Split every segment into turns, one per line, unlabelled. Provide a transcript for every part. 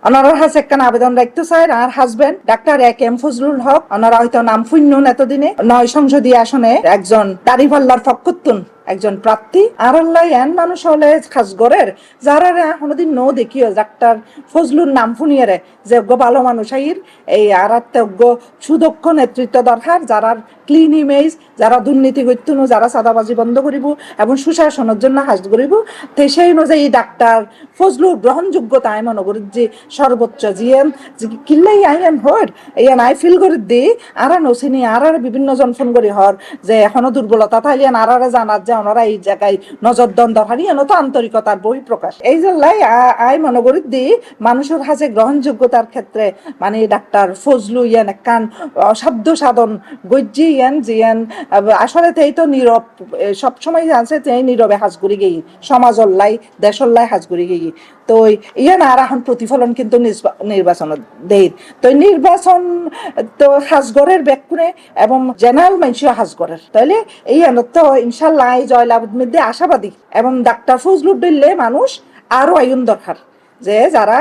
ওনারা হাসে একখান আবেদন রাখতে চায়। আর হাজবেন্ড ডাক্তার A.K.M ফজলুল হক, ওনারা হয়তো নাম শুনুন এতদিনে, 9 সংসদীয় আসনে একজন দাড়িপাল্লার ফক্কতুন একজন প্রার্থী। আর আল্লাহ এন মানুষ হলে খাসগরের যারা কোনোদিন নো দেখিও ডাক্তার ফজলুর নাম শুনিয়ে রে যে ভালো মানুষ আইর এই আর সুদক্ষ নেতৃত্ব দরকার, যারা ক্লিন ইমেজ, যারা দুর্নীতি করতুন, যারা সাদাবাজি বন্ধ করিব এবং সুশাসনের জন্য হাজ করিব। তো সেই অনুযায়ী ডাক্তার ফজলুর গ্রহণযোগ্যতা আমি মনে করি যে সর্বোচ্চ জিএম কিল্লাই আইন হর ইয়ান আই ফিল করে দিই। আর নসিনি আর বিভিন্ন জন ফোন করি হর যে এখনো দুর্বলতা থাইলিয়ান আর জানার যে ওনারা এই জায়গায় নজর দ্বন্দ্ব হারি এন তো আন্তরিকতার বহিঃপ্রকাশ। এই জন্যই আই মনে করি দিই মানুষের হাতে গ্রহণযোগ্যতার ক্ষেত্রে মানে ডাক্তার ফজলু ইয়ান একখান অসাধ্য সাধন গজ্জি ইয়ান জিয়ান আসলে এই তো নীরব সবসময় আছে এই নীরবে হাজগুড়ি গেই সমাজল্লাই দেশল্লাই হাজগুড়ি গেই। তো ইয়ান আর এখন প্রতিফলন কিন্তু নির্বাচন দেই। তো নির্বাচন তো হাজগরের ব্যাকুনে এবং জেনারেল মানুষও হাজগরের তাইলে এই তো ইনশাল্লাহ জয়লাভের মধ্যে আশাবাদী। এবং ডাক্তার ফজলুর দিল্লে মানুষ আরো আইন দরকার, যে যারা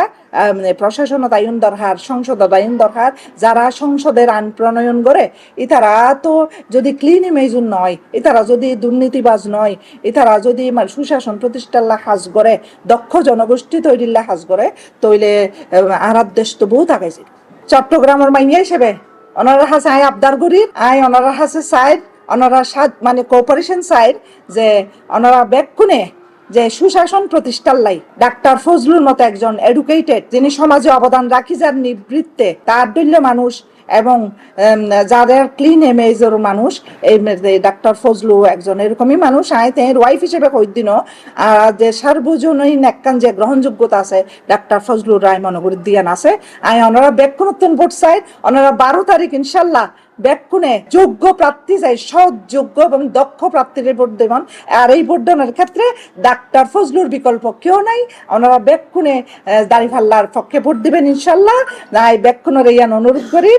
প্রশাসনত আইন দরকার, সংসদত আইন দরকার, যারা সংসদের আইন প্রণয়ন করে ইতারা তো যদি ক্লিন ইমেজ নয়, ইতারা যদি দুর্নীতিবাজ নয়, ইতারা যদি সুশাসন প্রতিষ্ঠার হাজ করে, দক্ষ জনগোষ্ঠী তৈরির হাজ করে, তৈলে আরব দেশ তো বহুত আগাইছে। চট্টগ্রামের মাইনিয়া হিসেবে ওনারা হাসে আই আবদার করি, ওনারা হাসে সাইড ওনারা মানে কোঅপারেশন সাইড যে ওনারা ব্যাকুনে যে সুশাসন প্রতিষ্ঠার লাই ডাক্তার ফজলুর মতো একজন এডুকেটেড যিনি সমাজে অবদান রাখি যার নিবৃত্তে তার দলীয় মানুষ এবং যাদের ক্লিন ইমেজের মানুষ এই ডাক্তার ফজলু একজন এরকমই মানুষ। এর ওয়াইফ হিসেবে কয়েকদিন যে সার্বজনীন একখান যে গ্রহণযোগ্যতা আছে ডাক্তার ফজলুর রায় মনোগরী দিয়ান আছে। ওনারা ব্যাকুণোত্তন ভোট চাই, ওনারা 12 তারিখ ইনশাল্লাহ ব্যাকুণে যোগ্য প্রার্থী চাই, সৎ যোগ্য এবং দক্ষ প্রার্থীর ভোট দেবেন। আর এই ভোট দানের ক্ষেত্রে ডাক্তার ফজলুর বিকল্প কেউ নাই। ওনারা ব্যাকুণে দাড়িপাল্লার পক্ষে ভোট দিবেন ইনশাল্লাহ। ব্যাকুণের ইয়ান অনুরোধ করি।